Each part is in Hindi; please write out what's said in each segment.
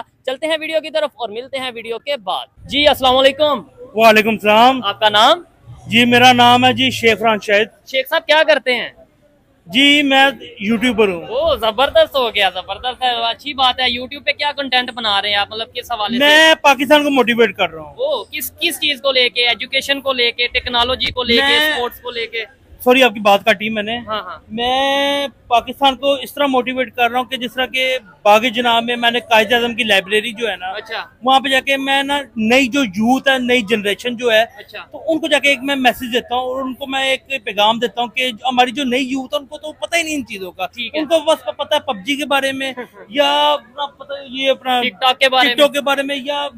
चलते हैं वीडियो की तरफ और मिलते हैं वीडियो के बाद। जी अस्सलाम वालेकुम। वालेकुम सलाम। आपका नाम? जी मेरा नाम है जी शेख रान शाहिद। शेख साहब क्या करते हैं? जी मैं यूट्यूबर हूँ। ओ जबरदस्त हो गया, जबरदस्त है, अच्छी बात है। यूट्यूब पे क्या कंटेंट बना रहे हैं आप, मतलब किस हवाले से? मैं पाकिस्तान को मोटिवेट कर रहा हूँ। ओ किस किस चीज को लेके? एजुकेशन को लेके, टेक्नोलॉजी को लेके, स्पोर्ट्स को लेके? सॉरी आपकी बात काटी मैंने। हाँ। मैं पाकिस्तान को इस तरह मोटिवेट कर रहा हूँ कि जिस तरह के बागी जनाब में मैंने कायद आज़म की लाइब्रेरी जो है ना, अच्छा, वहाँ पे जाके मैं ना नई जो यूथ है, नई जनरेशन जो है, अच्छा, तो उनको जाके एक मैं मैसेज देता हूँ और उनको मैं एक पैगाम देता हूँ कि हमारी जो नई यूथ है उनको तो पता ही नहीं इन चीजों का। उनको बस पता है पबजी के बारे में या पता ये अपना टिकटॉक के बारे में या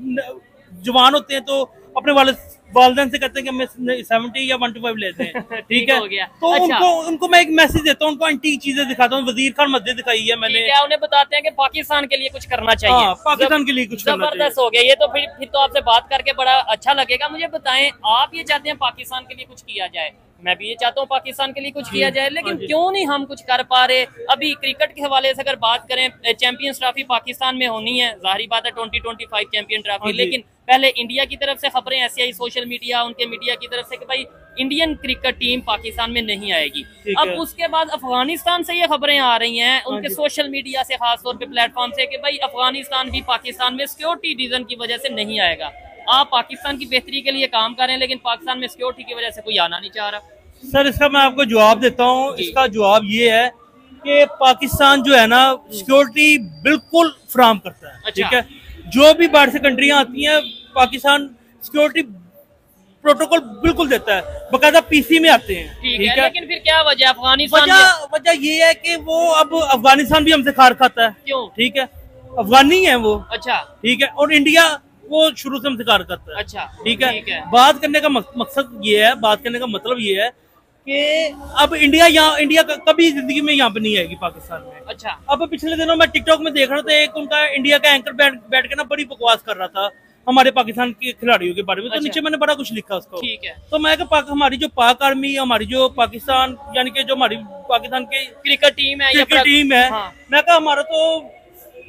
जवान होते हैं तो अपने वालिदैन से कहते हैं कि हमें 70 या 125 लेते हैं। ठीक है, हो गया। तो अच्छा। उनको मैं एक मैसेज देता हूँ, उनको एंटी चीजें दिखाता हूँ। वजीर खान मस्जिद दिखाई है मैंने। क्या उन्हें बताते हैं कि पाकिस्तान के लिए कुछ करना चाहिए। हाँ, पाकिस्तान के लिए कुछ करना चाहिए। जबरदस्त हो गया ये तो। फिर तो आपसे बात करके बड़ा अच्छा लगेगा। मुझे बताएं, आप ये चाहते हैं पाकिस्तान के लिए कुछ किया जाए, मैं भी ये चाहता हूँ पाकिस्तान के लिए कुछ किया जाए, लेकिन क्यों नहीं हम कुछ कर पा रहे? अभी क्रिकेट के हवाले से अगर बात करें, चैंपियंस ट्रॉफी पाकिस्तान में होनी है, जाहिर बात है 2025 चैंपियन ट्रॉफी, लेकिन पहले इंडिया की तरफ से खबरें ऐसी आई, सोशल मीडिया, उनके मीडिया की तरफ से कि भाई इंडियन क्रिकेट टीम पाकिस्तान में नहीं आएगी। अब उसके बाद अफगानिस्तान से ये खबरें आ रही हैं, उनके सोशल मीडिया से, खासतौर पे प्लेटफॉर्म से, कि भाई अफगानिस्तान भी पाकिस्तान में सिक्योरिटी रीजन की वजह से नहीं आएगा। आप पाकिस्तान की बेहतरी के लिए काम कर रहे हैं, लेकिन पाकिस्तान में सिक्योरिटी की वजह से कोई आना नहीं चाह रहा। सर इसका मैं आपको जवाब देता हूँ। इसका जवाब ये है कि पाकिस्तान जो है ना सिक्योरिटी बिल्कुल फराहम करता है। ठीक है, जो भी बाहर से कंट्रियां आती हैं पाकिस्तान सिक्योरिटी प्रोटोकॉल बिल्कुल देता है, बकायदा पीसी में आते हैं। ठीक है, लेकिन फिर क्या वजह? अफगानिस्तान वजह ये है कि वो अब अफगानिस्तान भी हमसे खार खाता है। क्यों? ठीक है, अफगानी है वो। अच्छा, ठीक है, और इंडिया वो शुरू से हमसे कार करता है। अच्छा, ठीक है। बात करने का मकसद ये है, बात करने का मतलब ये है कि अब इंडिया कभी जिंदगी में यहाँ पे नहीं आएगी पाकिस्तान में। अच्छा। अब पिछले दिनों मैं टिकटॉक में देख रहा था, एक उनका इंडिया का एंकर बैठ के ना बड़ी बकवास कर रहा था हमारे पाकिस्तान के खिलाड़ियों के बारे में। तो नीचे मैंने बड़ा कुछ लिखा उसको। ठीक है। तो मैं हमारी जो पाक आर्मी, हमारी जो पाकिस्तान यानी कि जो हमारी पाकिस्तान की क्रिकेट टीम है, मैं कहा हमारा तो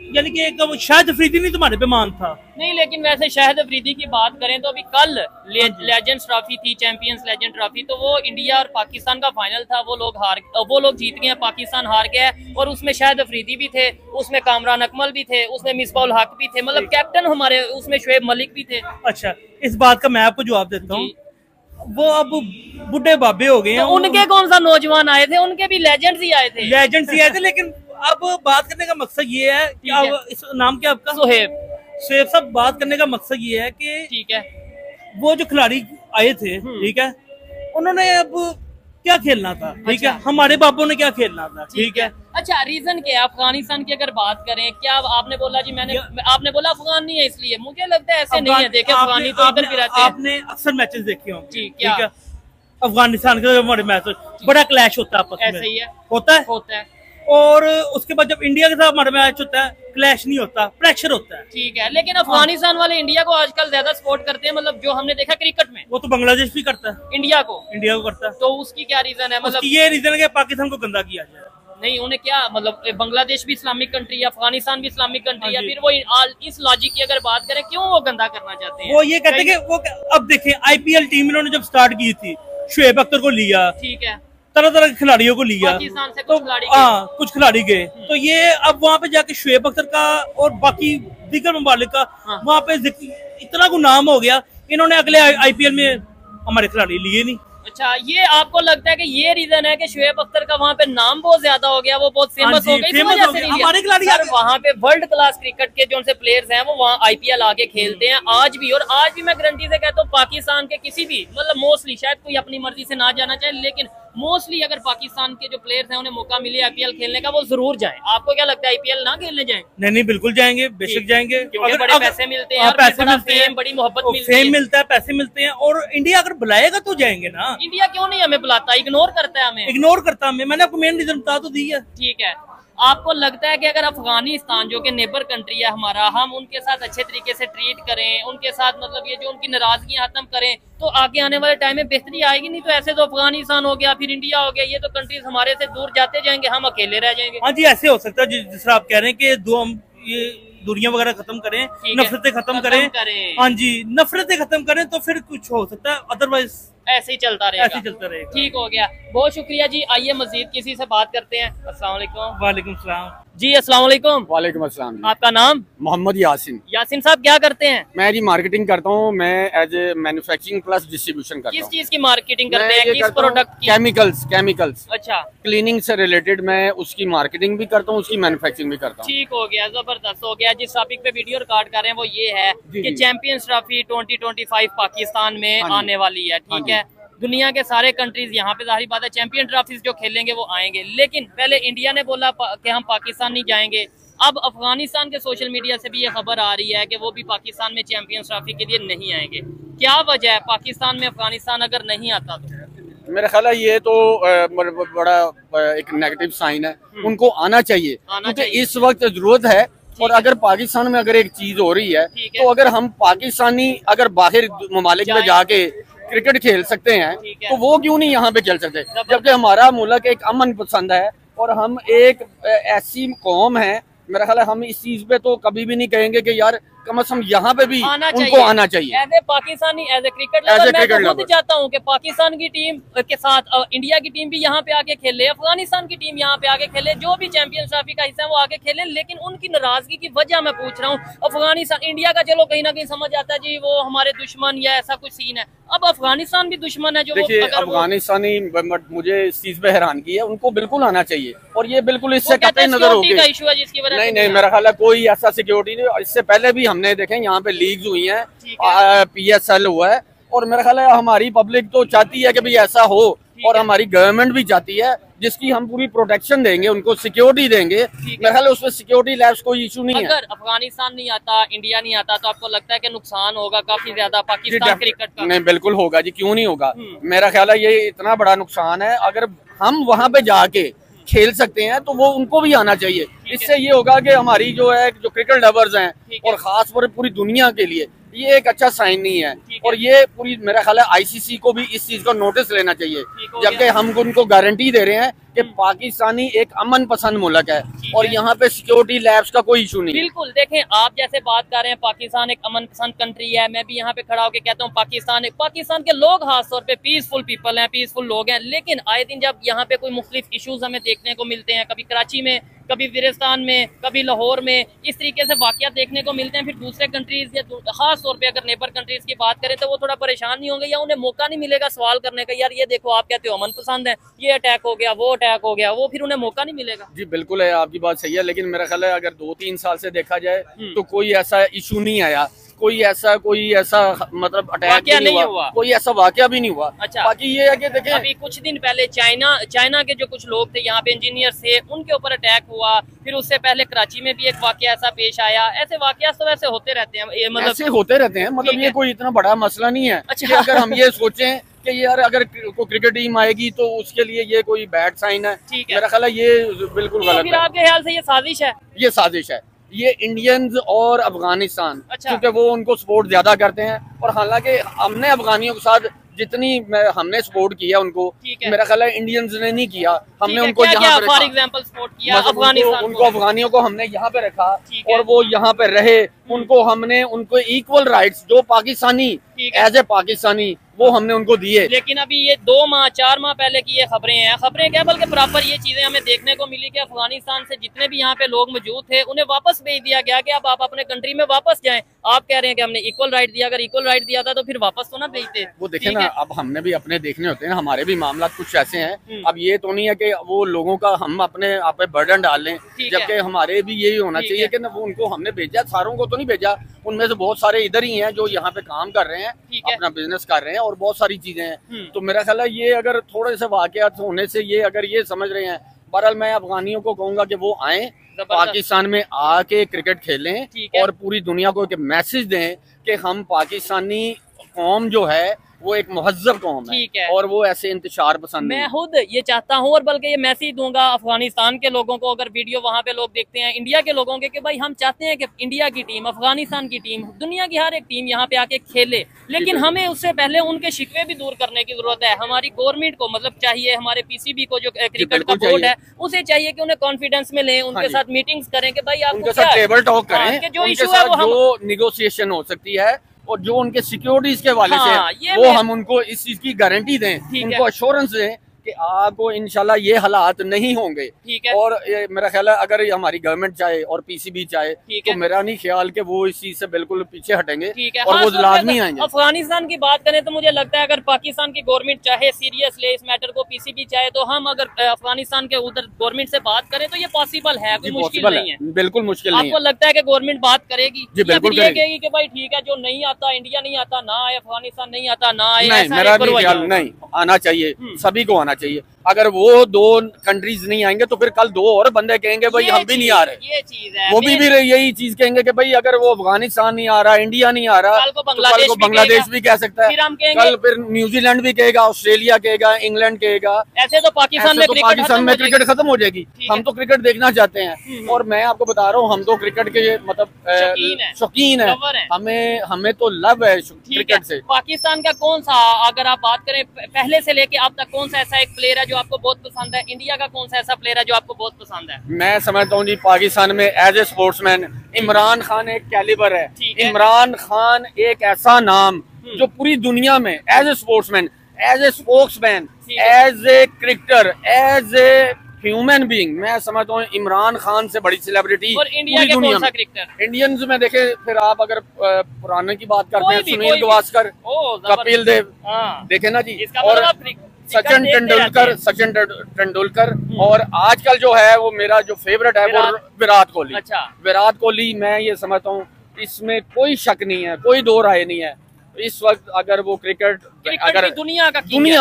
यानी कि एक शाहिद अफरीदी नहीं तुम्हारे पे मान था। नहीं, लेकिन वैसे शाहिद अफरीदी की बात करें तो अभी कल लेजेंड्स ट्रॉफी थी, चैंपियंस लेजेंड ट्रॉफी, तो वो इंडिया और पाकिस्तान का फाइनल था। वो लोग जीत गए, पाकिस्तान हार गया, और उसमें शाहिद अफरीदी भी थे, उसमें कामरान अकमल भी थे, उसमें मिसबाउल हक भी थे, मतलब कैप्टन हमारे उसमें शुएब मलिक भी थे। अच्छा, इस बात का मैं आपको जवाब देता हूँ। वो अब बुढ़े बाबे हो गए हैं। तो उनके कौन सा नौजवान आए थे? उनके भी लेजेंड्स ही आए थे। लेकिन अब बात करने का मकसद ये है कि इस नाम क्या आपका? सुहेब साहब। बात करने का मकसद ये है कि ठीक है, वो जो खिलाड़ी आए थे, ठीक है, उन्होंने अब क्या खेलना था। ठीक है, हमारे बापों ने क्या खेलना था। ठीक है। अच्छा, रीजन क्या है? अफगानिस्तान की अगर बात करें, क्या आपने बोला जी, आपने बोला अफगान नहीं है इसलिए? मुझे लगता है ऐसे नहीं है। देखे अफगानी तो इधर भी रहते हैं। आपने अक्सर मैचेस देखे होंगे। ठीक है, अफगानिस्तान के हमारे मैच बड़ा क्लैश होता है आपस में। ऐसे ही है, होता है। और उसके बाद जब इंडिया के साथ हमारा मैच होता है, क्लैश नहीं होता, प्रेशर होता है। ठीक है, लेकिन अफगानिस्तान वाले इंडिया को आजकल ज्यादा सपोर्ट करते हैं, मतलब जो हमने देखा क्रिकेट में। वो तो बांग्लादेश भी करता है इंडिया को करता है। तो उसकी क्या रीजन है? मतलब ये रीजन है कि पाकिस्तान को गंदा किया जाए। नहीं, उन्हें क्या मतलब, बांग्लादेश भी इस्लामिक कंट्री है, अफगानिस्तान भी इस्लामिक कंट्री है, फिर वो इस लॉजिक की अगर बात करें, क्यों वो गंदा करना चाहते हैं? वो ये कहते हैं कि वो अब देखें, आईपीएल टीम इन्होंने जब स्टार्ट की थी, शुएब अख्तर को लिया। ठीक है, तरह तरह के खिलाड़ियों को लिया, पाकिस्तान से कुछ खिलाड़ी गए। तो ये अब वहाँ पे जाके शुएब अख्तर का और बाकी दीगर ममालिक का वहाँ पे इतना को नाम हो गया, इन्होंने अगले आईपीएल में हमारे खिलाड़ी लिए नहीं। अच्छा, ये आपको लगता है कि ये रीजन है कि शुएब अख्तर का वहाँ पे नाम बहुत ज्यादा हो गया, वो बहुत फेमस हो गई, हमारे खिलाड़ी वहाँ पे वर्ल्ड क्लास क्रिकेट के जो उनसे प्लेयर्स हैं वो वहाँ आईपीएल आके खेलते हैं आज भी। और आज भी मैं गारंटी से कहता हूँ, पाकिस्तान के किसी भी, मतलब मोस्टली, शायद कोई अपनी मर्जी से ना जाना चाहे, लेकिन मोस्टली अगर पाकिस्तान के जो प्लेयर्स हैं उन्हें मौका मिले आईपीएल खेलने का, वो जरूर जाएं। आपको क्या लगता है, आईपीएल ना खेलने जाएं? नहीं, बिल्कुल जाएंगे, बेशक जाएंगे, क्योंकि बड़े पैसे मिलते हैं, बड़ी मोहब्बत मिलता है, पैसे मिलते हैं, और इंडिया अगर बुलाएगा तो जाएंगे ना। इंडिया क्यों नहीं हमें बुलाता? इग्नोर करता है हमें। मैंने आपको मेन रीजन बता तो दी है। ठीक है, आपको लगता है कि अगर अफगानिस्तान जो कि नेबर कंट्री है हमारा, हम उनके साथ अच्छे तरीके से ट्रीट करें, उनके साथ मतलब ये जो उनकी नाराजगियां खत्म करें, तो आगे आने वाले टाइम में बेहतरी आएगी? नहीं तो ऐसे तो अफगानिस्तान हो गया, फिर इंडिया हो गया, ये तो कंट्रीज हमारे से दूर जाते जाएंगे, हम अकेले रह जाएंगे। हाँ जी, ऐसे हो सकता है जिस तरह आप कह रहे हैं कि दूरियां वगैरह खत्म करें, ठीक है, नफरतें खत्म करें। हाँ जी, नफरतें खत्म करें तो फिर कुछ हो सकता है, अदरवाइज ऐसे ही चलता रहेगा। रहेगा। ठीक हो गया, बहुत शुक्रिया जी। आइए मजीद किसी से बात करते हैं। अस्सलाम वालेकुम। वालेकुम सलाम जी अस्सलाम वालेकुम। वालेकुम अस्सलाम। आपका नाम? मोहम्मद यासिन। यासिन साहब क्या करते हैं? मैं जी मार्केटिंग करता हूँ। मैं as a manufacturing plus distribution करता किस हूँ। चीज की मार्केटिंग करते हैं, किस प्रोडक्ट की? केमिकल्स। अच्छा, क्लीनिंग से रिलेटेड मैं उसकी मार्केटिंग भी करता हूँ, उसकी मैन्युफैक्चरिंग भी करता हूँ। ठीक हो गया, जबरदस्त हो गया। जिस टॉपिक पे वीडियो रिकॉर्ड कर रहे हैं वो ये है कि चैंपियंस ट्रॉफी 2025 पाकिस्तान में आने वाली है। ठीक है, दुनिया के सारे कंट्रीज यहाँ पे, जाहिर बात है चैंपियन ट्रॉफीज जो खेलेंगे वो आएंगे, लेकिन पहले इंडिया ने बोला कि हम पाकिस्तान नहीं जाएंगे। अब अफगानिस्तान के सोशल मीडिया से भी ये खबर आ रही है कि वो भी पाकिस्तान में चैंपियंस ट्रॉफी के लिए नहीं आएंगे। क्या वजह है? पाकिस्तान में अफगानिस्तान अगर नहीं आता तो मेरा ख्याल है ये तो बड़ा एक नेगेटिव साइन है। उनको आना चाहिए क्योंकि इस वक्त जरूरत है। और अगर पाकिस्तान में अगर एक चीज हो रही है तो अगर हम पाकिस्तानी अगर बाहर ममालिक में जाके क्रिकेट खेल सकते हैं तो वो क्यों नहीं यहाँ पे खेल सकते, जबकि हमारा मुल्क एक अमन पसंद है और हम एक ऐसी कौम है। मेरा ख्याल है हम इस चीज पे तो कभी भी नहीं कहेंगे कि यार कम से कम यहाँ पे भी उनको आना चाहिए। As a Pakistani, as a cricket lover, मैं खुद चाहता हूँ कि पाकिस्तान की टीम के साथ इंडिया की टीम भी यहाँ पे आके खेले, अफगानिस्तान की टीम यहाँ पे आके खेले, जो भी चैंपियंस ट्रॉफी का हिस्सा है वो आके खेले। लेकिन उनकी नाराजगी की वजह मैं पूछ रहा हूँ। अफगानिस्तान, इंडिया का चलो कहीं ना कहीं समझ आता है जी वो हमारे दुश्मन या ऐसा कुछ सीन है, अब अफगानिस्तान भी दुश्मन है जो देखिए अफगानिस्तानी मुझे इस चीज पे हैरानगी है। उनको बिल्कुल आना चाहिए और ये बिल्कुल इससे कतई नजर होगी इशू है जिसकी वजह से नहीं मेरा ख्याल है कोई ऐसा सिक्योरिटी नहीं। इससे पहले भी हमने देखे यहाँ पे लीग्स हुई हैं, PSL हुआ है और मेरा ख्याल है हमारी पब्लिक तो चाहती है कि भाई ऐसा हो और हमारी गवर्नमेंट भी चाहती है जिसकी हम पूरी प्रोटेक्शन देंगे, उनको सिक्योरिटी देंगे। मेरा ख्याल है उसमें सिक्योरिटी लैब्स कोई इशू नहीं है। अगर अफगानिस्तान नहीं आता, इंडिया नहीं आता तो आपको लगता है कि नुकसान होगा काफी ज्यादा पाकिस्तान क्रिकेट का? नहीं बिल्कुल होगा जी, क्यों नहीं होगा। मेरा ख्याल है ये इतना बड़ा नुकसान है। अगर हम वहाँ पे जाके खेल सकते हैं तो वो उनको भी आना चाहिए। इससे ये होगा कि हमारी जो है जो क्रिकेट लवर्स हैं और खास तौर पूरी दुनिया के लिए ये एक अच्छा साइन नहीं है। और ये पूरी मेरा ख्याल है ICC को भी इस चीज का नोटिस लेना चाहिए, जबकि हम उनको गारंटी दे रहे हैं कि पाकिस्तानी एक अमन पसंद मुल्क है और यहाँ पे सिक्योरिटी लैब्स का कोई इशू नहीं। बिल्कुल, देखें आप जैसे बात कर रहे हैं पाकिस्तान एक अमन पसंद कंट्री है, मैं भी यहाँ पे खड़ा होकर कहता हूँ पाकिस्तान के लोग खास तौर पे पीसफुल पीपल हैं, पीसफुल लोग हैं। लेकिन आए दिन जब यहाँ पे कोई मुख्तलिफ इशूज हमें देखने को मिलते हैं, कभी कराची में, कभी वजीरिस्तान में, कभी लाहौर में, इस तरीके से वाकया देखने को मिलते हैं, फिर दूसरे कंट्रीज या खास तौर पे अगर नेबर कंट्रीज की बात करें तो वो थोड़ा परेशान नहीं होंगे या उन्हें मौका नहीं मिलेगा सवाल करने का, यार ये देखो आप कहते हो अमन पसंद है, ये अटैक हो गया, वो अटैक हो गया, वो फिर उन्हें मौका नहीं मिलेगा। जी बिल्कुल है, आपकी बात सही है। लेकिन मेरा ख्याल है अगर 2-3 साल से देखा जाए तो कोई ऐसा इशू नहीं आया, कोई ऐसा मतलब अटैक नहीं हुआ, कोई ऐसा वाकया भी नहीं हुआ। अच्छा, बाकी ये है कि देखिए अभी कुछ दिन पहले चाइना के जो कुछ लोग थे यहाँ पे इंजीनियर थे, उनके ऊपर अटैक हुआ, फिर उससे पहले कराची में भी एक वाकया ऐसा पेश आया। ऐसे वाकया तो वैसे होते रहते हैं, मतलब ऐसे होते रहते हैं, मतलब ये कोई इतना बड़ा मसला नहीं है। अच्छा, अगर हम ये सोचें कि यार अगर कोई क्रिकेट टीम आएगी तो उसके लिए ये कोई बैड साइन है, मेरा ख्याल है ये बिल्कुल गलत है। फिर आपके ख्याल से ये साजिश है? ये साजिश है, ये इंडियंस और अफगानिस्तान, अच्छा, क्योंकि वो उनको सपोर्ट ज्यादा करते हैं। और हालांकि हमने अफगानियों के साथ जितनी हमने सपोर्ट किया उनको, मेरा ख्याल है इंडियंस ने नहीं किया। हमने उनको यहाँ पे फॉर एग्जांपल सपोर्ट किया अफगानिस्तान उनको अफगानियों को हमने यहाँ पे रखा और वो यहाँ पे रहे। उनको इक्वल राइट्स जो पाकिस्तानी एज ए पाकिस्तानी वो हमने उनको दिए। लेकिन अभी ये 2-4 माह पहले की ये खबरें क्या बल्कि प्रॉपर ये चीजें हमें देखने को मिली कि अफगानिस्तान से जितने भी यहाँ पे लोग मौजूद थे उन्हें वापस भेज दिया गया कि अब आप अपने कंट्री में वापस जाएं। आप कह रहे हैं कि हमने इक्वल राइट दिया, अगर इक्वल राइट दिया था तो फिर वापस तो ना भेजते। वो देखे ना, अब हमने भी अपने देखने होते हैं, हमारे भी मामला कुछ ऐसे हैं। अब ये तो नहीं है कि वो लोगों का हम अपने आप पे बर्डन डाल लें, जबकि हमारे भी यही होना चाहिए कि वो उनको हमने भेजा, सारों को तो नहीं भेजा, उनमें से बहुत सारे इधर ही हैं जो यहाँ पे काम कर रहे हैं, अपना बिजनेस कर रहे हैं और बहुत सारी चीजें हैं। तो मेरा ख्याल है ये अगर थोड़े से वाकयात होने से ये अगर ये समझ रहे हैं, बहरहाल मैं अफगानियों को कहूंगा कि वो आए पाकिस्तान में आके क्रिकेट खेलें और पूरी दुनिया को एक मैसेज दें कि हम पाकिस्तानी कौम जो है वो एक मुहज्जब कौम ठीक है और वो ऐसे इंतशार पसंद मैं खुद ये चाहता हूँ और बल्कि ये मैसेज दूंगा अफगानिस्तान के लोगों को, अगर वीडियो वहाँ पे लोग देखते हैं, इंडिया के लोगों के, कि भाई हम चाहते हैं कि इंडिया की टीम, अफगानिस्तान की टीम, दुनिया की हर एक टीम यहाँ पे आके खेले, लेकिन हमें उससे पहले उनके शिकवे भी दूर करने की जरूरत है। हमारी गवर्नमेंट को मतलब चाहिए, हमारे पीसीबी को जो क्रिकेट का बोर्ड है उसे चाहिए कि उन्हें कॉन्फिडेंस में लें, उनके साथ मीटिंग्स करें कि भाई आपको क्या टेबल टॉक करें, जो इशू है वो निगोशिएशन हो सकती है और जो उनके सिक्योरिटीज के हवाले से वो हम उनको इस चीज की गारंटी दें, उनको अश्योरेंस दें कि आपको इंशाल्लाह ये हालात नहीं होंगे। और मेरा ख्याल है अगर हमारी गवर्नमेंट चाहे और पीसीबी चाहे तो मेरा नहीं ख्याल कि वो इस चीज से बिल्कुल पीछे हटेंगे और वो लाजमी आएंगे। अफगानिस्तान की बात करें तो मुझे लगता है अगर पाकिस्तान की गवर्नमेंट चाहे सीरियस ले इस मैटर को, पीसीबी चाहे, तो हम अगर अफगानिस्तान के उधर गवर्नमेंट से बात करें तो ये पॉसिबल है, कोई मुश्किल नहीं है, बिल्कुल मुश्किल नहीं है। आपको लगता है कि गवर्नमेंट बात करेगी? बिल्कुल कहेगी कि भाई ठीक है, जो नहीं आता, इंडिया नहीं आता ना आए, अफगानिस्तान नहीं आता ना आए? मेरा ख्याल नहीं, आना चाहिए, सभी को आना चाहिए। अगर वो दो कंट्रीज नहीं आएंगे तो फिर कल दो और बंदे कहेंगे भाई हम भी नहीं आ रहे, ये चीज है। वो भी यही चीज कहेंगे कि भाई अगर वो अफगानिस्तान नहीं आ रहा, इंडिया नहीं आ रहा, कल को बांग्लादेश भी कह सकता है, कल फिर न्यूजीलैंड भी कहेगा, ऑस्ट्रेलिया कहेगा, इंग्लैंड कहेगा। ऐसे तो पाकिस्तान में क्रिकेट खत्म हो जाएगी। हम तो क्रिकेट देखना चाहते हैं और मैं आपको बता रहा हूँ हम तो क्रिकेट के मतलब शौकीन है, हमें तो लव है क्रिकेट से। पाकिस्तान का कौन सा, अगर आप बात करें पहले से लेके अब तक, कौन सा ऐसा एक प्लेयर है जो आपको बहुत पसंद है? इंडिया का कौन सा ऐसा प्लेयर है जो आपको बहुत पसंद है? मैं समझता हूँ जी पाकिस्तान में as a sportsman Imran Khan एक कैलिबर है। इमरान खान एक ऐसा नाम जो पूरी दुनिया में as a sportsman, as a sportsman, as a cricketer, as a human being, मैं समझता हूँ इमरान खान से बड़ी सेलिब्रिटी और इंडिया के कौन सा क्रिकेटर? इंडियंस में देखे फिर आप अगर पुराने की बात करते हैं, सुनील गावस्कर, कपिल देव, देखे ना जी, और सचिन तेंदुलकर और आजकल जो है वो मेरा जो फेवरेट है वो विराट कोहली। अच्छा। विराट कोहली मैं ये समझता हूँ इसमें कोई शक नहीं है, कोई दो राय नहीं है, इस वक्त अगर वो क्रिकेट अगर दुनिया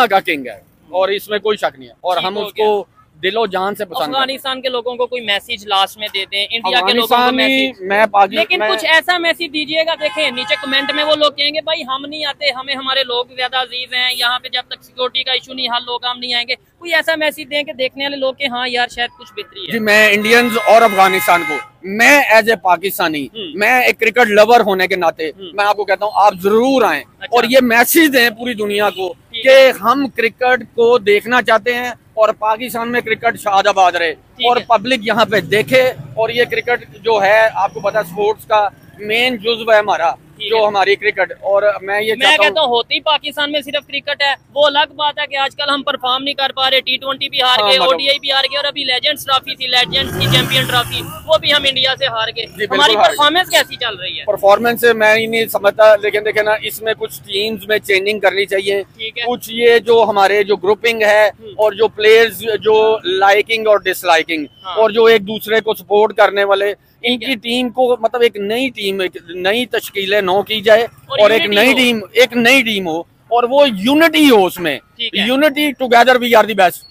का किंग है और इसमें कोई शक नहीं है और हम उसको दिलो जान से पसंद। अफगानिस्तान के लोगों को कोई मैसेज लास्ट में दे दें, इंडिया के लोगों को मैसेज, लेकिन कुछ ऐसा मैसेज दीजिएगा। देखें नीचे कमेंट में वो लोग कहेंगे भाई हम नहीं आते, हमें हमारे लोग ज्यादा अजीज हैं, यहाँ पे जब तक सिक्योरिटी का इशू नहीं हल होगा हम नहीं आएंगे। कोई ऐसा मैसेज दें कि देखने वाले लोग के हाँ यार शायद कुछ बेहतरी है। जी मैं इंडियंस और अफगानिस्तान को, मैं एज ए पाकिस्तानी, मैं एक क्रिकेट लवर होने के नाते मैं आपको कहता हूँ आप जरूर आएं और ये मैसेज दें पूरी दुनिया को कि हम क्रिकेट को देखना चाहते हैं और पाकिस्तान में क्रिकेट शादाबाद रहे और पब्लिक यहाँ पे देखे। और ये क्रिकेट जो है आपको पता है स्पोर्ट्स का मेन जुज्व है हमारा, जो हमारी क्रिकेट। और मैं कहता हूँ होती पाकिस्तान में सिर्फ क्रिकेट है, वो अलग बात है कि आजकल हम परफॉर्म नहीं कर पा रहे, T20 भी हार गए, ODI भी हार गए और अभी लेजेंड्स ट्रॉफी थी, लेजेंड्स की चैंपियन ट्रॉफी, वो भी हम इंडिया से हार गए। हमारी परफॉर्मेंस कैसी चल रही है? परफॉर्मेंस मैं ही नहीं समझता, लेकिन देखे ना इसमें कुछ टीम्स में चेंजिंग करनी चाहिए। कुछ ये जो हमारे जो ग्रुपिंग है और जो प्लेयर्स जो लाइकिंग और डिसलाइकिंग और जो एक दूसरे को सपोर्ट करने वाले, इनकी टीम को मतलब एक नई टीम, एक नई तश्कीलें नौ की जाए और एक नई टीम हो और वो यूनिटी हो, उसमें unity, together we are the best.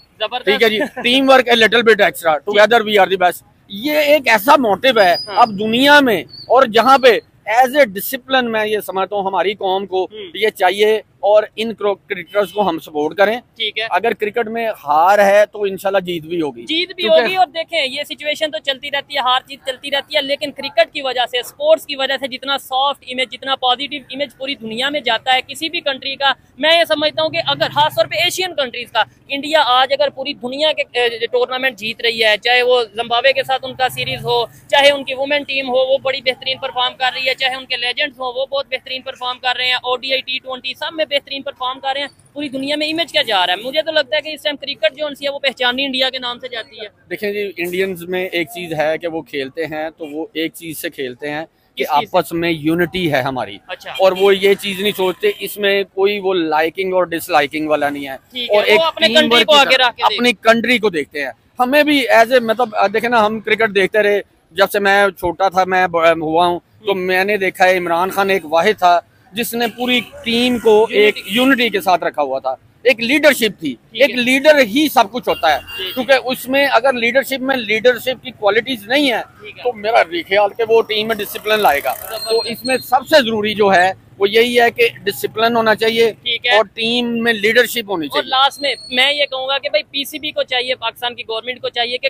ठीक है जी, team work a little bit extra, together we are the best, ये एक ऐसा मोटिव है अब दुनिया में। और जहाँ पे एज ए डिसिप्लिन मैं ये समझता हूँ हमारी कौम को ये चाहिए और इन क्रिकेटर्स को हम सपोर्ट करें। ठीक है, अगर क्रिकेट में हार है तो इंशाल्लाह जीत भी होगी। और देखें ये सिचुएशन तो चलती रहती है, हार जीत चलती रहती है, लेकिन क्रिकेट की वजह से, स्पोर्ट्स की वजह से जितना सॉफ्ट इमेज, जितना पॉजिटिव इमेज पूरी दुनिया में जाता है किसी भी कंट्री का, मैं ये समझता हूँ कि अगर खासतौर पे एशियन कंट्रीज का, इंडिया आज अगर पूरी दुनिया के टूर्नामेंट जीत रही है, चाहे वो जिम्बाब्वे के साथ उनका सीरीज हो, चाहे उनकी वुमेन टीम हो वो बड़ी बेहतरीन परफॉर्म कर रही है, चाहे उनके लेजेंड्स हो वो बहुत बेहतरीन परफॉर्म कर रहे हैं, ODI T20 सब में बेहतरीन परफॉर्म कर रहे हैं, पूरी दुनिया में इमेज क्या जा रहा है? मुझे तो लगता है कि इस टाइम क्रिकेट जो है वो पहचानी इंडिया के नाम से जाती है। देखें जी, इंडियंस में एक चीज है कि वो खेलते हैं तो वो एक चीज से खेलते हैं कि आपस में यूनिटी है हमारी। अच्छा। और वो ये चीज नहीं सोचते, इसमें कोई वो लाइकिंग और डिसलाइकिंग वाला नहीं है और एक अपने कंट्री को आगे रख के अपनी कंट्री को देखते हैं। हमें भी एज ए मतलब देखे ना, हम क्रिकेट देखते रहे जब से मैं छोटा था, मैं हुआ हूँ तो मैंने देखा है इमरान खान एक वाहिद था जिसने पूरी टीम को एक यूनिटी के साथ रखा हुआ था। एक लीडरशिप थी, एक लीडर ही सब कुछ होता है, क्योंकि उसमें अगर लीडरशिप में लीडरशिप की क्वालिटीज नहीं है तो मेरा ख्याल के वो टीम में डिसिप्लिन लाएगा। तो इसमें सबसे जरूरी जो है वो यही है कि डिसिप्लिन होना चाहिए, है, और टीम में लीडरशिप होनी और चाहिए। लास्ट में मैं ये कहूंगा कि भाई पीसीबी को चाहिए, पाकिस्तान की गवर्नमेंट को चाहिए कि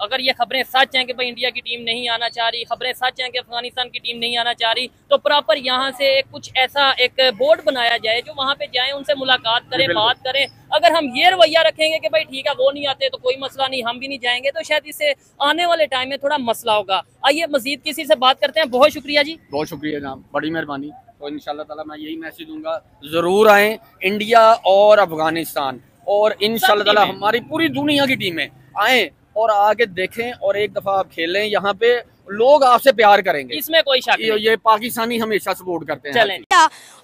अगर ये खबरें सच हैं कि भाई इंडिया की टीम नहीं आना चाह रही, खबरें सच हैं कि अफगानिस्तान की टीम नहीं आना चाह रही, तो प्रॉपर यहाँ से कुछ ऐसा एक बोर्ड बनाया जाए जो वहाँ पे जाए, उनसे मुलाकात करें, बात करें। अगर हम ये रवैया रखेंगे कि भाई ठीक है वो नहीं आते तो कोई मसला नहीं, हम भी नहीं जाएंगे, तो शायद इससे आने वाले टाइम में थोड़ा मसला होगा। आइए मजीद किसी से बात करते हैं। बहुत शुक्रिया जी, बहुत शुक्रिया जनाब, बड़ी मेहरबानी। तो इंशाल्लाह ताला मैं यही मैसेज दूंगा, जरूर आए इंडिया और अफगानिस्तान, और इंशाल्लाह ताला हमारी पूरी दुनिया की टीमें आए और आके देखें, और एक दफा आप खेलें, यहाँ पे लोग आपसे प्यार करेंगे, इसमें कोई शक नहीं। ये पाकिस्तानी हमेशा सपोर्ट करते हैं। चलें।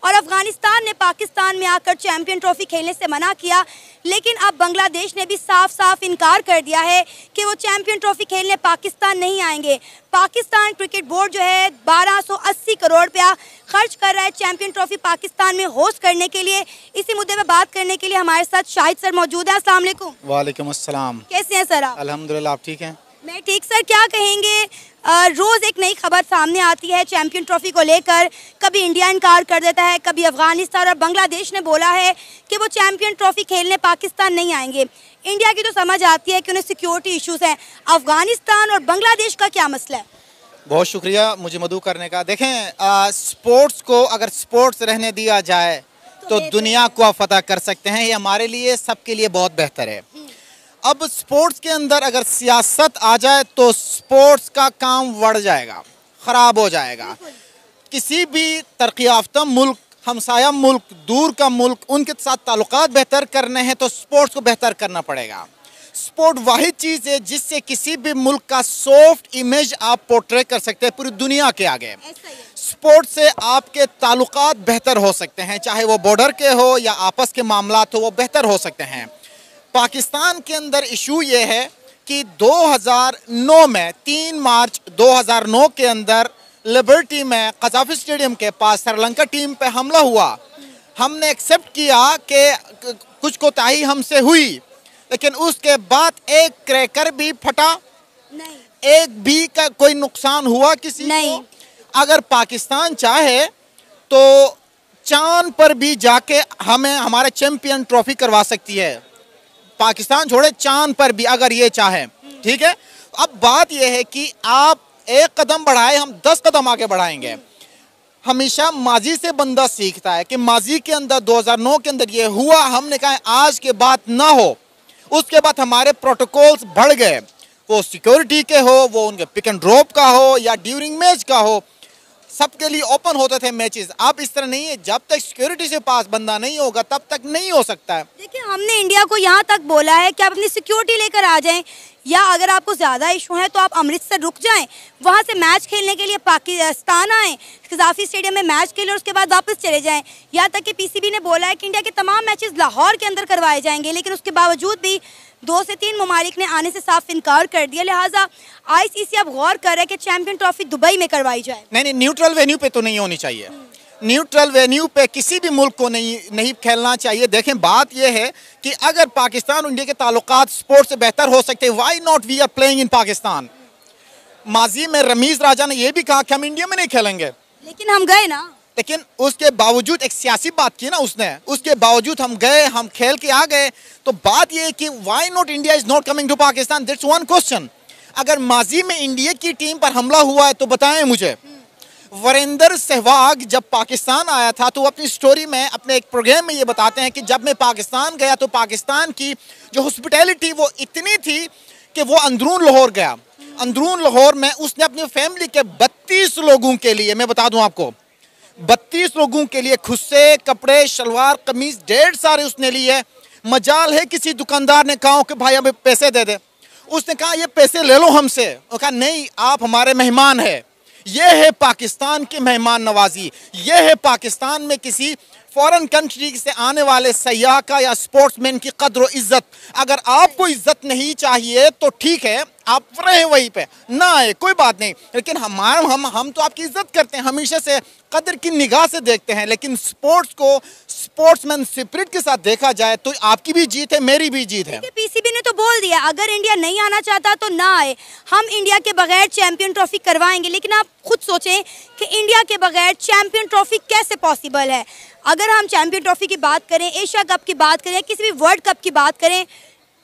और अफगानिस्तान ने पाकिस्तान में आकर चैंपियन ट्रॉफी खेलने से मना किया, लेकिन अब बांग्लादेश ने भी साफ साफ इनकार कर दिया है कि वो चैंपियन ट्रॉफी खेलने पाकिस्तान नहीं आएंगे। पाकिस्तान क्रिकेट बोर्ड जो है 1280 करोड़ रुपया खर्च कर रहा है चैंपियन ट्रॉफी पाकिस्तान में होस्ट करने के लिए। इसी मुद्दे पर बात करने के लिए हमारे साथ शाहिद सर मौजूद है। अस्सलाम वालेकुम। वालेकुम अस्सलाम। कैसे हैं सर आप? अल्हम्दुलिल्लाह, आप ठीक हैं? मैं ठीक। सर क्या कहेंगे, रोज़ एक नई खबर सामने आती है चैंपियन ट्रॉफी को लेकर, कभी इंडिया इनकार कर देता है, कभी अफगानिस्तान और बांग्लादेश ने बोला है कि वो चैंपियन ट्रॉफी खेलने पाकिस्तान नहीं आएंगे। इंडिया की तो समझ आती है कि उन्हें सिक्योरिटी इश्यूज हैं, अफगानिस्तान और बांग्लादेश का क्या मसला है? बहुत शुक्रिया मुझे मदऊ करने का। देखें, स्पोर्ट्स को अगर स्पोर्ट्स रहने दिया जाए तो दुनिया को आप फतह कर सकते हैं, ये हमारे लिए सबके लिए बहुत बेहतर है। अब स्पोर्ट्स के अंदर अगर सियासत आ जाए तो स्पोर्ट्स का काम बढ़ जाएगा, ख़राब हो जाएगा। किसी भी तरक्की याफ्ता मुल्क, हमसाया मुल्क, दूर का मुल्क, उनके साथ ताल्लुकात बेहतर करने हैं तो स्पोर्ट्स को बेहतर करना पड़ेगा। स्पोर्ट वाहिद चीज़ है जिससे किसी भी मुल्क का सॉफ्ट इमेज आप पोर्ट्रे कर सकते हैं पूरी दुनिया के आगे। स्पोर्ट से आपके ताल्लुकात बेहतर हो सकते हैं, चाहे वो बॉर्डर के हो या आपस के मामलात हो, वो बेहतर हो सकते हैं। पाकिस्तान के अंदर इशू ये है कि 2009 में 3 मार्च 2009 के अंदर लिबर्टी में कज़ाफ़ी स्टेडियम के पास श्रीलंका टीम पे हमला हुआ। हमने एक्सेप्ट किया कि कुछ कोताही हमसे हुई, लेकिन उसके बाद एक क्रैकर भी फटा नहीं, एक भी का कोई नुकसान हुआ किसी नहीं को। अगर पाकिस्तान चाहे तो चांद पर भी जाके हमें हमारे चैंपियन ट्रॉफी करवा सकती है। पाकिस्तान छोड़े, चांद पर भी अगर ये चाहे, ठीक है। अब बात यह है कि आप एक कदम बढ़ाए, हम 10 कदम आगे बढ़ाएंगे। हमेशा माजी से बंदा सीखता है कि माजी के अंदर 2009 के अंदर ये हुआ, हमने कहा आज के बाद ना हो। उसके बाद हमारे प्रोटोकॉल्स बढ़ गए, वो सिक्योरिटी के हो, वो उनके पिक एंड ड्रॉप का हो या ड्यूरिंग मैच का हो, सबके लिए ओपन होते थे मैचेस। अब इस तरह नहीं है, जब तक सिक्योरिटी से पास बंदा नहीं होगा तब तक नहीं हो सकता है। देखिए, हमने इंडिया को यहाँ तक बोला है कि आप अपनी सिक्योरिटी लेकर आ जाएं, या अगर आपको ज़्यादा इशू है तो आप अमृतसर रुक जाएं, वहाँ से मैच खेलने के लिए पाकिस्तान आएँ, कज़ाफ़ी स्टेडियम में मैच खेलें, उसके बाद वापस चले जाएं। यहाँ तक कि पीसीबी ने बोला है कि इंडिया के तमाम मैचेस लाहौर के अंदर करवाए जाएंगे, लेकिन उसके बावजूद भी 2 से 3 ममालिक ने आने से साफ इनकार कर दिया। लिहाजा आईसीसी अब गौर कर रहा है कि चैंपियन ट्रॉफी दुबई में करवाई जाए। नहीं, न्यूट्रल वेन्यू पे तो नहीं होनी चाहिए। न्यूट्रल वेन्यू पे किसी भी मुल्क को नहीं खेलना चाहिए। देखें, बात यह है कि अगर पाकिस्तान और इंडिया के ताल्लुकात स्पोर्ट्स से बेहतर हो सकते हैं, why not we are playing in Pakistan. माजी में रमीज राजा ने यह भी कहा कि हम इंडिया में नहीं खेलेंगे, लेकिन हम गए ना। लेकिन उसके बावजूद एक सियासी बात की ना उसने, उसके बावजूद हम गए, हम खेल के आ गए। तो बात यह है कि why not India is not coming to Pakistan, that's one question. अगर माजी में इंडिया की टीम पर हमला हुआ है तो बताएं मुझे। वीरेंद्र सहवाग जब पाकिस्तान आया था तो वो अपनी स्टोरी में, अपने एक प्रोग्राम में ये बताते हैं कि जब मैं पाकिस्तान गया तो पाकिस्तान की जो हॉस्पिटैलिटी वो इतनी थी कि वो अंदरून लाहौर गया। अंदरून लाहौर में उसने अपनी फैमिली के 32 लोगों के लिए, मैं बता दूं आपको, 32 लोगों के लिए खुस्से, कपड़े, शलवार कमीज ढेर सारे उसने लिए। मजाल है किसी दुकानदार ने कहा कि भाई हमें पैसे दे दे, उसने कहा ये पैसे ले लो हमसे, वो कहा नहीं, आप हमारे मेहमान हैं। ये है पाकिस्तान की मेहमान नवाजी, ये है पाकिस्तान में किसी फॉरेन कंट्री से आने वाले सयाह का या स्पोर्ट्समैन की कद्र इज्जत। अगर आपको इज्जत नहीं चाहिए तो ठीक है, आप रहे वहीं पे ना आए, कोई बात नहीं, लेकिन हम तो आपकी इज्जत करते हैं, हमेशा से कदर की निगाह से देखते हैं, लेकिन स्पोर्ट्स को स्पोर्ट्समैन स्पिरिट के साथ देखा जाए तो आपकी भी जीत है, मेरी भी जीत है। पीसीबी ने तो बोल दिया अगर इंडिया नहीं आना चाहता तो ना आए, हम इंडिया के बगैर चैंपियन ट्रॉफी करवाएंगे। लेकिन आप खुद सोचें कि इंडिया के बगैर चैंपियन ट्रॉफी कैसे पॉसिबल है। अगर हम चैंपियन ट्रॉफी की बात करें, एशिया कप की बात करें, किसी भी वर्ल्ड कप की बात करें,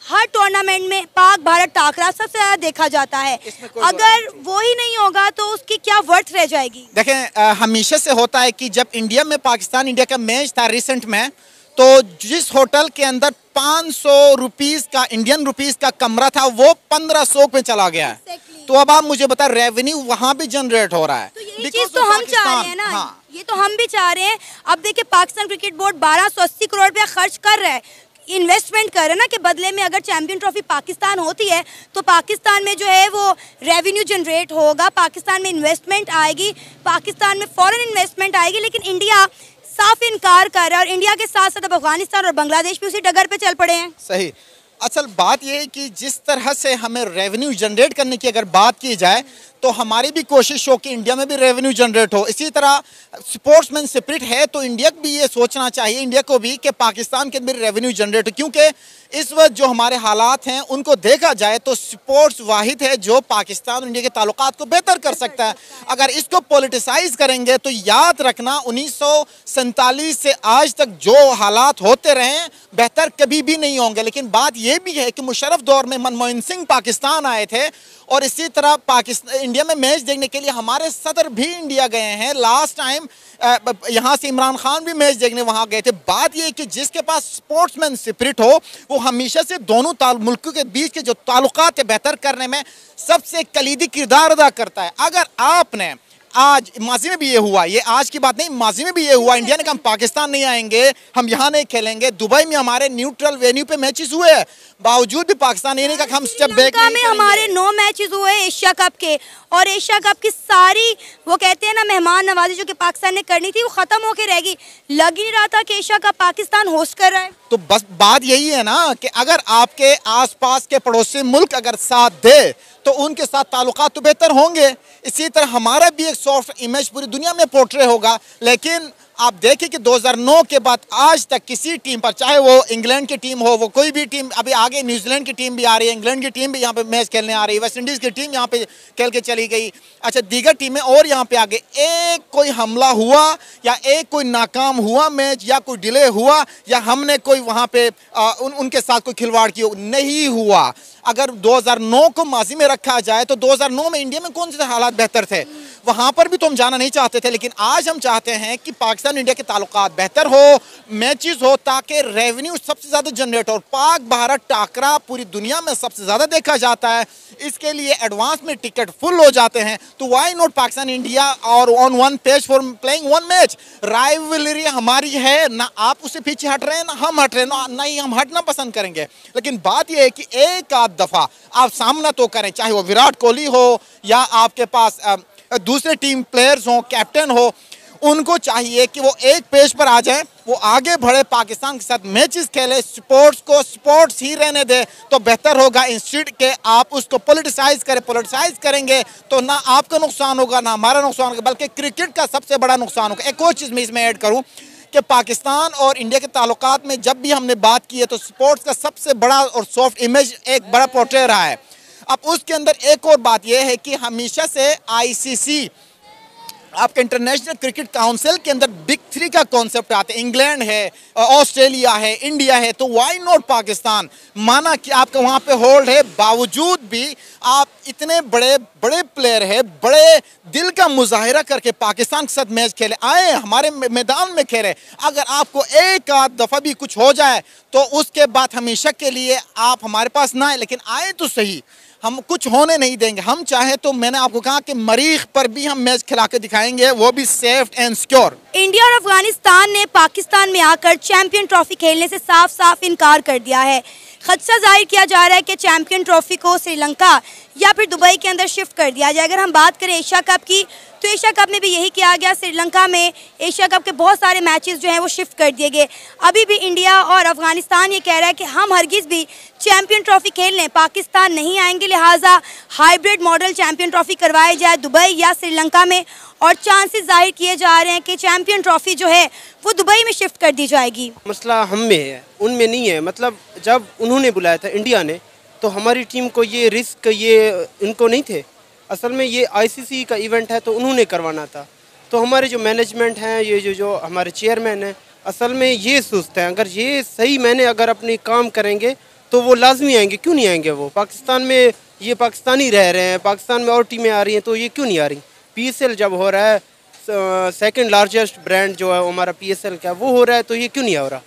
हर टूर्नामेंट में पाक भारत टाकरा सबसे ज्यादा देखा जाता है। अगर वो ही नहीं होगा तो उसकी क्या वर्थ रह जाएगी। देखें, हमेशा से होता है कि जब इंडिया में पाकिस्तान इंडिया का मैच था रिसेंट में, तो जिस होटल के अंदर 500 रुपीस का इंडियन रुपीस का कमरा था वो 1500 पे चला गया है। तो अब आप मुझे बता, रेवेन्यू वहाँ भी जनरेट हो रहा है। तो ये चीज तो हम चाह रहे हैं ना। हाँ। ये तो हम भी चाह रहे हैं। अब देखिए पाकिस्तान क्रिकेट बोर्ड 1280 करोड़ रुपया खर्च कर रहा है, इन्वेस्टमेंट कर रहे हैं ना, कि बदले में अगर चैंपियन ट्रॉफी पाकिस्तान होती है तो पाकिस्तान में जो है वो रेवेन्यू जनरेट होगा, पाकिस्तान में इन्वेस्टमेंट आएगी, पाकिस्तान में फॉरेन इन्वेस्टमेंट आएगी। लेकिन इंडिया साफ इनकार कर रहा है और इंडिया के साथ साथ अब अफगानिस्तान और बांग्लादेश भी उसी डगर पे चल पड़े हैं। सही। असल बात यह है कि जिस तरह से हमें रेवेन्यू जनरेट करने की अगर बात की जाए तो हमारी भी कोशिश हो कि इंडिया में भी रेवेन्यू जनरेट हो। इसी तरह स्पोर्ट्समैन स्पिरिट है तो इंडिया को भी ये सोचना चाहिए, इंडिया को भी, कि पाकिस्तान के अंदर रेवेन्यू जनरेट हो, क्योंकि इस वक्त जो हमारे हालात हैं उनको देखा जाए तो स्पोर्ट्स वाहिद है जो पाकिस्तान और इंडिया के ताल्लुकात को बेहतर कर सकता है। अगर इसको पॉलिटिसाइज करेंगे तो याद रखना 1947 से आज तक जो हालात होते रहे बेहतर कभी भी नहीं होंगे। लेकिन बात यह भी है कि मुशर्रफ दौर में मनमोहन सिंह पाकिस्तान आए थे और इसी तरह पाकिस्तान इंडिया में मैच देखने के लिए हमारे सदर भी इंडिया गए हैं। लास्ट टाइम यहाँ से इमरान खान भी मैच देखने वहाँ गए थे। बात यह है कि जिसके पास स्पोर्ट्समैन स्पिरिट हो वो हमेशा से दोनों मुल्कों के बीच के जो ताल्लुकात है बेहतर करने में सबसे कलीदी किरदार अदा करता है। अगर आपने आज माजी में भी ये हुआ, ये आज की बात नहीं, माजी में भी ये हुआ, इंडिया ने कहा हम पाकिस्तान नहीं आएंगे, हम यहाँ नहीं खेलेंगे। दुबई में हमारे न्यूट्रल वेन्यू पे मैचेस हुए, बावजूद भी पाकिस्तान ये नहीं कहा हम स्टेप बैक नहीं करेंगे। हमारे 9 मैचेस हुए एशिया कप के, और एशिया कप की सारी वो कहते हैं ना मेहमान नवाजी जो कि पाकिस्तान ने करनी थी वो खत्म होके रहेगी। लग ही नहीं रहा था कि एशिया कप पाकिस्तान होस्ट कर रहा है। तो बस बात यही है ना कि अगर आपके आसपास के पड़ोसी मुल्क अगर साथ दे तो उनके साथ ताल्लुकात तो बेहतर होंगे। इसी तरह हमारा भी एक सॉफ्ट इमेज पूरी दुनिया में पोर्ट्रे होगा। लेकिन आप देखें कि 2009 के बाद आज तक किसी टीम पर, चाहे वो इंग्लैंड की टीम हो, वो कोई भी टीम, अभी आगे न्यूजीलैंड की टीम भी आ रही है, इंग्लैंड की टीम भी यहाँ पे मैच खेलने आ रही है, वेस्ट इंडीज़ की टीम यहाँ पे खेल के चली गई, अच्छा दीगर टीमें और यहाँ पे आगे, एक कोई हमला हुआ या एक कोई नाकाम हुआ मैच या कोई डिले हुआ या हमने कोई वहाँ पे उनके साथ कोई खिलवाड़ किया, नहीं हुआ। अगर 2009 को माजी में रखा जाए तो 2009 में इंडिया में कौन से हालात बेहतर थे, वहाँ पर भी तो हम जाना नहीं चाहते थे। लेकिन आज हम चाहते हैं कि पाकिस्तान इंडिया के ताल्लुकात बेहतर हो, मैचेस हो, ताकि रेवेन्यू सबसे ज़्यादा जनरेट हो। पाक भारत टाकरा पूरी दुनिया में सबसे ज़्यादा देखा जाता है, इसके लिए एडवांस में टिकट फुल हो जाते हैं। तो वाई नॉट पाकिस्तान इंडिया और on one page for playing one match. Rivalry हमारी है ना, आप उससे पीछे हट रहे हैं ना हम हट रहे हैं, ना ही हम हटना पसंद करेंगे। लेकिन बात यह है कि एक आध दफ़ा आप सामना तो करें, चाहे वो विराट कोहली हो या आपके पास दूसरे टीम प्लेयर्स हों, कैप्टन हो, उनको चाहिए कि वो एक पेज पर आ जाए, वो आगे बढ़े, पाकिस्तान के साथ मैचेस खेले, स्पोर्ट्स को स्पोर्ट्स ही रहने दे तो बेहतर होगा। इंस्टेड के आप उसको पॉलिटिसाइज करें, पॉलिटिसाइज करेंगे तो ना आपका नुकसान होगा ना हमारा नुकसान होगा, बल्कि क्रिकेट का सबसे बड़ा नुकसान होगा। एक और चीज़ मैं इसमें ऐड करूँ कि पाकिस्तान और इंडिया के ताल्लुकात में जब भी हमने बात की है तो स्पोर्ट्स का सबसे बड़ा और सॉफ्ट इमेज एक बड़ा पोर्ट्रे रहा है। अब उसके अंदर एक और बात यह है कि हमेशा से आईसीसी, आपका इंटरनेशनल क्रिकेट काउंसिल के अंदर बिग 3 का कॉन्सेप्ट आता है। इंग्लैंड है, ऑस्ट्रेलिया है, इंडिया है, तो वाई नॉट पाकिस्तान। माना कि आपका वहाँ पे होल्ड है, बावजूद भी आप इतने बड़े बड़े प्लेयर है, बड़े दिल का मुजाहिरा करके पाकिस्तान के साथ मैच खेले, आए हमारे मैदान में खेले। अगर आपको एक आध दफ़ा भी कुछ हो जाए तो उसके बाद हमेशा के लिए आप हमारे पास ना आए, लेकिन आए तो सही, हम कुछ होने नहीं देंगे। हम चाहे तो मैंने आपको कहा कि मरीख पर भी हम मैच खिला के दिखाएंगे, वो भी सेफ एंड सिक्योर। इंडिया और अफगानिस्तान ने पाकिस्तान में आकर चैंपियन ट्रॉफी खेलने से साफ साफ इनकार कर दिया है। खदशा जाहिर किया जा रहा है कि चैंपियन ट्रॉफी को श्रीलंका या फिर दुबई के अंदर शिफ्ट कर दिया जाए। अगर हम बात करें एशिया कप की, तो एशिया कप में भी यही किया गया। श्रीलंका में एशिया कप के बहुत सारे मैचेस जो हैं वो शिफ्ट कर दिए गए। अभी भी इंडिया और अफगानिस्तान ये कह रहा है कि हम हरगिज़ भी चैंपियन ट्रॉफी खेलने पाकिस्तान नहीं आएंगे, लिहाजा हाइब्रिड मॉडल चैंपियन ट्रॉफी करवाई जाए दुबई या श्रीलंका में, और चांसेस जाहिर किए जा रहे हैं कि चैंपियन ट्रॉफी जो है वो दुबई में शिफ्ट कर दी जाएगी। मसला हम में है, उनमें नहीं है। मतलब जब उन्होंने बुलाया था इंडिया ने, तो हमारी टीम को ये रिस्क ये इनको नहीं थे। असल में ये आईसीसी का इवेंट है तो उन्होंने करवाना था। तो हमारे जो मैनेजमेंट हैं, ये जो हमारे चेयरमैन हैं, असल में ये सोचते हैं अगर ये सही मैंने अगर अपनी काम करेंगे तो वो लाजमी आएंगे। क्यों नहीं आएंगे? वो पाकिस्तान में ये पाकिस्तानी रह रहे हैं, पाकिस्तान में और टीमें आ रही हैं, तो ये क्यों नहीं आ रही? PSL जब हो रहा है, सेकंड लार्जेस्ट ब्रांड जो है हमारा PSL का, वो हो रहा है, तो ये क्यों नहीं हो रहा?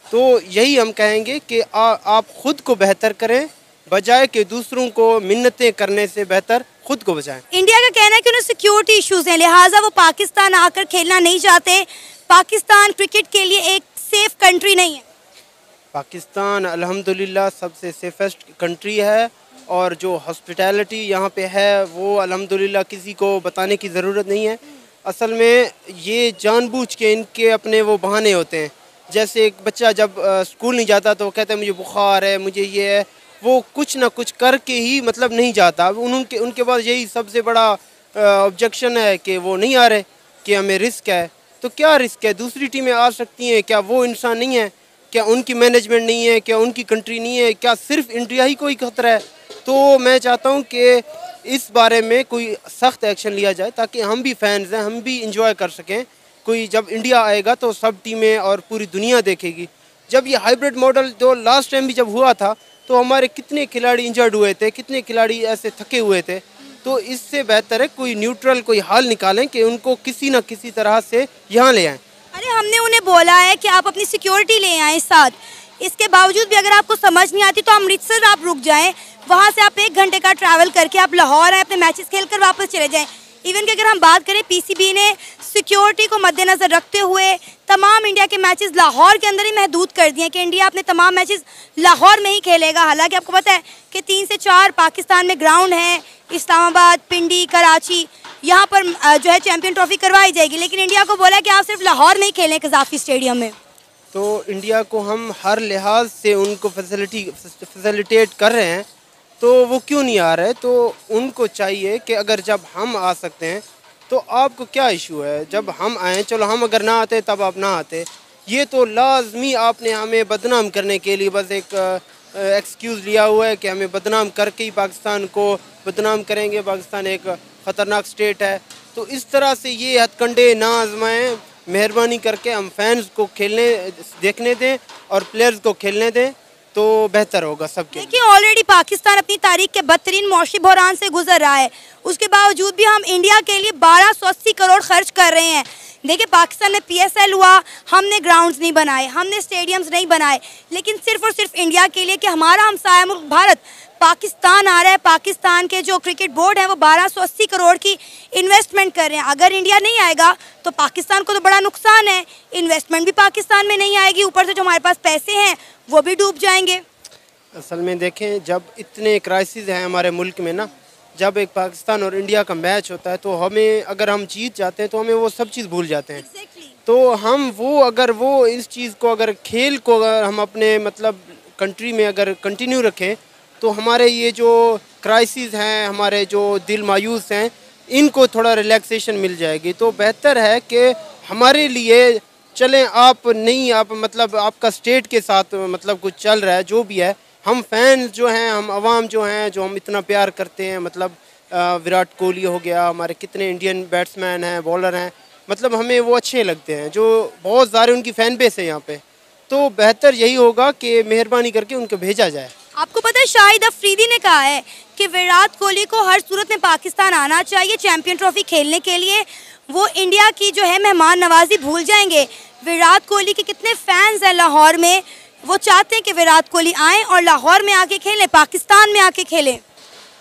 तो यही हम कहेंगे कि आप खुद को बेहतर करें, बजाय कि दूसरों को मिन्नतें करने से बेहतर खुद को बचाएं। इंडिया का कहना है कि उन्हें सिक्योरिटी इश्यूज हैं, लिहाजा वो पाकिस्तान आकर खेलना नहीं चाहते। पाकिस्तान क्रिकेट के लिए एक सेफ कंट्री नहीं है। पाकिस्तान अल्हम्दुलिल्लाह सबसे सेफेस्ट कंट्री है, और जो हॉस्पिटैलिटी यहाँ पे है वो अल्हम्दुलिल्लाह किसी को बताने की ज़रूरत नहीं है। असल में ये जानबूझ के इनके अपने वो बहाने होते हैं। जैसे एक बच्चा जब स्कूल नहीं जाता तो कहता है मुझे बुखार है, मुझे ये है, वो कुछ ना कुछ करके ही मतलब नहीं जाता। उनके पास यही सबसे बड़ा ऑब्जेक्शन है कि वो नहीं आ रहे, कि हमें रिस्क है। तो क्या रिस्क है? दूसरी टीमें आ सकती हैं, क्या वो इंसान नहीं है? क्या उनकी मैनेजमेंट नहीं है? क्या उनकी कंट्री नहीं है? क्या सिर्फ इंडिया ही कोई खतरा है? तो मैं चाहता हूँ कि इस बारे में कोई सख्त एक्शन लिया जाए, ताकि हम भी फैंस हैं, हम भी इंजॉय कर सकें। कोई जब इंडिया आएगा तो सब टीमें और पूरी दुनिया देखेगी। जब ये हाइब्रिड मॉडल जो लास्ट टाइम भी जब हुआ था, तो हमारे कितने खिलाड़ी इंजर्ड हुए थे, कितने खिलाड़ी ऐसे थके हुए थे। तो इससे बेहतर है कोई न्यूट्रल कोई हल निकालें कि उनको किसी न किसी तरह से यहाँ ले आएँ। अरे हमने उन्हें बोला है कि आप अपनी सिक्योरिटी ले आएँ साथ, इसके बावजूद भी अगर आपको समझ नहीं आती तो अमृतसर आप रुक जाएं, वहाँ से आप 1 घंटे का ट्रैवल करके आप लाहौर आए, अपने मैचेस खेलकर वापस चले जाएं। इवन कि अगर हम बात करें, PCB ने सिक्योरिटी को मद्देनज़र रखते हुए तमाम इंडिया के मैचेस लाहौर के अंदर ही महदूद कर दिए कि इंडिया अपने तमाम मैचेस लाहौर में ही खेलेगा। हालांकि आपको पता है कि 3 से 4 पाकिस्तान में ग्राउंड हैं, इस्लामाबाद, पिंडी, कराची, यहाँ पर जो है चैम्पियन ट्रॉफी करवाई जाएगी, लेकिन इंडिया को बोला कि आप सिर्फ लाहौर में ही खेलें कज़ाफ़ी स्टेडियम में। तो इंडिया को हम हर लिहाज से उनको फैसिलिटेट कर रहे हैं, तो वो क्यों नहीं आ रहे? तो उनको चाहिए कि अगर जब हम आ सकते हैं तो आपको क्या इशू है? जब हम आएँ, चलो हम अगर ना आते तब आप ना आते, ये तो लाजमी आपने हमें बदनाम करने के लिए बस एक एक्सक्यूज़ लिया हुआ है कि हमें बदनाम करके ही पाकिस्तान को बदनाम करेंगे, पाकिस्तान एक ख़तरनाक स्टेट है। तो इस तरह से ये हथकंडे ना आजमाएं, मेहरबानी करके हम फैंस को खेलने देखने दें और प्लेयर्स को खेलने दें, तो बेहतर होगा सबके। देखिए ऑलरेडी पाकिस्तान अपनी तारीख के बदतरीन मौशी बहरान से गुजर रहा है, उसके बावजूद भी हम इंडिया के लिए 1280 करोड़ खर्च कर रहे हैं। देखिए पाकिस्तान में PSL हुआ, हमने ग्राउंड्स नहीं बनाए, हमने स्टेडियम्स नहीं बनाए, लेकिन सिर्फ और सिर्फ इंडिया के लिए कि हमारा हमसाया मुल्क भारत पाकिस्तान आ रहा है, पाकिस्तान के जो क्रिकेट बोर्ड है वो 1280 करोड़ की इन्वेस्टमेंट कर रहे हैं। अगर इंडिया नहीं आएगा तो पाकिस्तान को तो बड़ा नुकसान है, इन्वेस्टमेंट भी पाकिस्तान में नहीं आएगी, ऊपर से जो हमारे पास पैसे हैं वो भी डूब जाएंगे। असल में देखें, जब इतने क्राइसिस हैं हमारे मुल्क में ना, जब एक पाकिस्तान और इंडिया का मैच होता है तो हमें अगर हम जीत जाते हैं तो हमें वो सब चीज़ भूल जाते हैं। तो हम वो अगर वो इस चीज़ को अगर खेल को अगर हम अपने मतलब कंट्री में अगर कंटिन्यू रखें तो हमारे ये जो क्राइसिस हैं, हमारे जो दिल मायूस हैं, इनको थोड़ा रिलैक्सेशन मिल जाएगी। तो बेहतर है कि हमारे लिए चलें, आप नहीं, आप मतलब आपका स्टेट के साथ मतलब कुछ चल रहा है जो भी है, हम फैंस जो हैं, हम अवाम जो हैं, जो हम इतना प्यार करते हैं, मतलब विराट कोहली हो गया, हमारे कितने इंडियन बैट्समैन हैं, बॉलर हैं, मतलब हमें वो अच्छे लगते हैं, जो बहुत सारे उनकी फ़ैन बेस है यहाँ पे। तो बेहतर यही होगा कि मेहरबानी करके उनको भेजा जाए। आपको पता है शाहिद अफरीदी ने कहा है कि विराट कोहली को हर सूरत में पाकिस्तान आना चाहिए चैंपियन ट्रॉफी खेलने के लिए, वो इंडिया की जो है मेहमान नवाजी भूल जाएंगे। विराट कोहली के कितने फैंस हैं लाहौर में, वो चाहते हैं कि विराट कोहली आएँ और लाहौर में आके खेलें, पाकिस्तान में आके खेलें।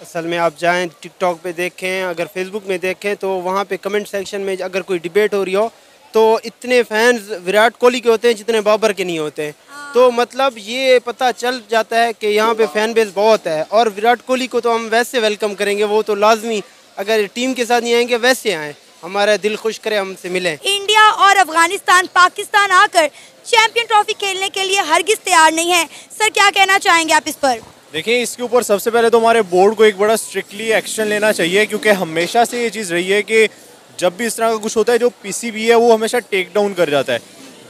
असल में आप जाएं टिकटॉक पे देखें, अगर फेसबुक में देखें तो वहाँ पे कमेंट सेक्शन में अगर कोई डिबेट हो रही हो तो इतने फैंस विराट कोहली के होते हैं जितने बाबर के नहीं होते हैं। तो मतलब ये पता चल जाता है कि यहाँ पे फैन बेस बहुत है। और विराट कोहली को तो हम वैसे वेलकम करेंगे, वो तो लाजमी अगर टीम के साथ नहीं आएंगे वैसे आए, हमारा दिल खुश करे, हमसे मिले। इंडिया और अफगानिस्तान पाकिस्तान आकर चैंपियन ट्रॉफी खेलने के लिए हरगिज तैयार नहीं है। सर क्या कहना चाहेंगे आप इस पर? देखिए, इसके ऊपर सबसे पहले तो हमारे बोर्ड को एक बड़ा स्ट्रिक्टली एक्शन लेना चाहिए, क्योंकि हमेशा से ये चीज़ रही है कि जब भी इस तरह का कुछ होता है जो पीसीबी है वो हमेशा टेक डाउन कर जाता है,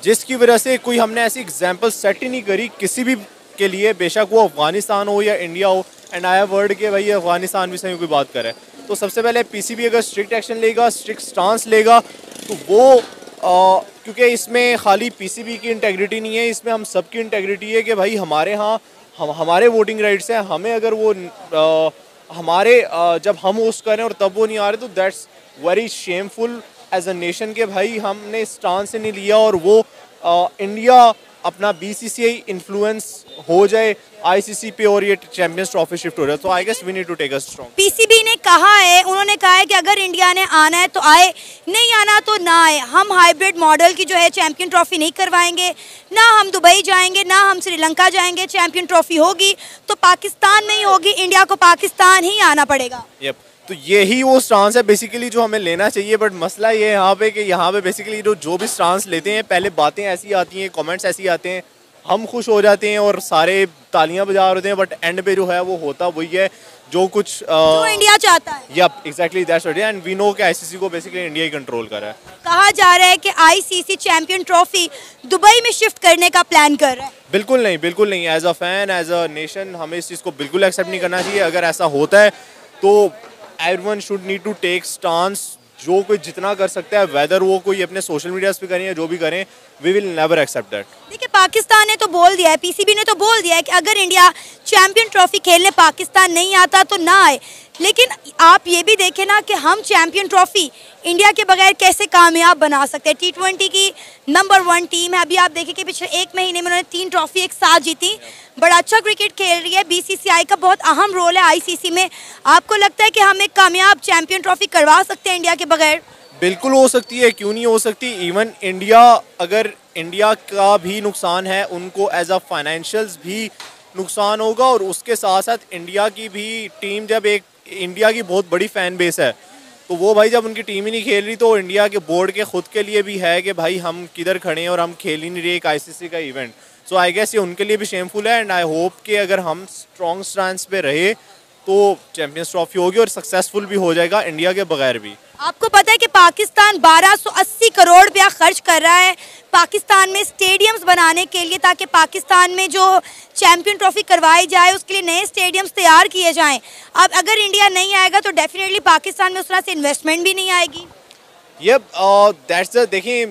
जिसकी वजह से कोई हमने ऐसी एग्जांपल सेट ही नहीं करी किसी भी के लिए, बेशक वो अफगानिस्तान हो या इंडिया हो। एंड आई हैव वर्ड के भाई अफगानिस्तान भी सही कोई बात करे तो सबसे पहले पीसीबी अगर स्ट्रिक्ट एक्शन लेगा, स्ट्रिक्ट स्टांस लेगा, तो वो क्योंकि इसमें खाली पीसीबी की इंटेग्रिटी नहीं है, इसमें हम सब की इंटेग्रिटी है कि भाई हमारे यहाँ हमारे वोटिंग राइट्स हैं। हमें अगर वो जब हम होस्ट करें और तब वो नहीं आ रहे तो that's very shameful as a nation के भाई हमने स्टांस से नहीं लिया और वो इंडिया अपना बीसीसीआई इन्फ्लुएंस हो जाए आईसीसी पे और ये चैंपियंस ट्रॉफी शिफ्ट हो जाए। तो I guess we need to take a strong. PCB ने कहा है, उन्होंने कहा है कि अगर इंडिया ने आना है तो आए, नहीं आना तो ना आए। हम हाइब्रिड मॉडल की जो है चैंपियन ट्रॉफी नहीं करवाएंगे, ना हम दुबई जाएंगे ना हम श्रीलंका जाएंगे। चैंपियन ट्रॉफी होगी तो पाकिस्तान में ही होगी, इंडिया को पाकिस्तान ही आना पड़ेगा। यप, तो यही वो स्टांस है बेसिकली जो हमें लेना चाहिए। बट मसला ये है यहाँ पे कि यहाँ पे बेसिकली जो भी स्टांस लेते हैं, पहले बातें ऐसी आती हैं, कमेंट्स ऐसी आते हैं, हम खुश हो जाते हैं और सारे तालियां बजा रहे हैं, बट एंड पे जो है वो होता वही है जो कुछ जो इंडिया चाहता है। Yup, exactly that's right. And we know कि आईसीसी को बेसिकली इंडिया ही कंट्रोल कर रहा है। कहा जा रहा है कि आईसीसी चैंपियन ट्रॉफी दुबई में शिफ्ट करने का प्लान कर रहा है। बिल्कुल नहीं, बिल्कुल नहीं। As a fan, as a nation हमें इस चीज़ को बिल्कुल एक्सेप्ट नहीं करना चाहिए। अगर ऐसा होता है तो everyone should need to take stance, जो कोई जितना कर सकता है, वेदर वो कोई अपने सोशल मीडिया पे करें या जो भी करें, we will never accept that. देखिए, पाकिस्तान ने तो बोल दिया है, पीसीबी ने तो बोल दिया है कि अगर इंडिया चैंपियन ट्रॉफी खेलने पाकिस्तान नहीं आता तो ना आए। लेकिन आप ये भी देखें ना कि हम चैंपियन ट्रॉफी इंडिया के बगैर कैसे कामयाब बना सकते हैं। T20 की नंबर 1 टीम है। अभी आप देखें कि पिछले 1 महीने में उन्होंने 3 ट्रॉफी एक साथ जीती। बड़ा अच्छा क्रिकेट खेल रही है। बीसीसीआई का बहुत अहम रोल है आईसीसी में। आपको लगता है कि हम एक कामयाब चैंपियन ट्रॉफी करवा सकते हैं इंडिया के बगैर? बिल्कुल हो सकती है, क्यों नहीं हो सकती। इवन अगर इंडिया का भी नुकसान है, उनको एज अ फाइनेंशियल्स भी नुकसान होगा, और उसके साथ साथ इंडिया की भी टीम, जब एक इंडिया की बहुत बड़ी फैन बेस है तो वो भाई जब उनकी टीम ही नहीं खेल रही तो इंडिया के बोर्ड के खुद के लिए भी है कि भाई हम किधर खड़े हैं और हम खेल ही नहीं रहे एक आईसीसी का इवेंट। सो आई गेस ये उनके लिए भी शेमफुल है। एंड आई होप कि अगर हम स्ट्रॉन्ग स्टैंड पे रहे तो चैंपियंस ट्रॉफी होगी और सक्सेसफुल भी हो जाएगा इंडिया के बगैर भी। आपको पता है कि पाकिस्तान 1280 करोड़ रुपया खर्च कर रहा है पाकिस्तान में स्टेडियम्स बनाने के लिए, ताकि पाकिस्तान में जो चैंपियन ट्रॉफी करवाई जाए उसके लिए नए स्टेडियम्स तैयार किए जाएं। अब अगर इंडिया नहीं आएगा तो डेफिनेटली पाकिस्तान में उस तरह से इन्वेस्टमेंट भी नहीं आएगी। ये दैट्स द, देखिए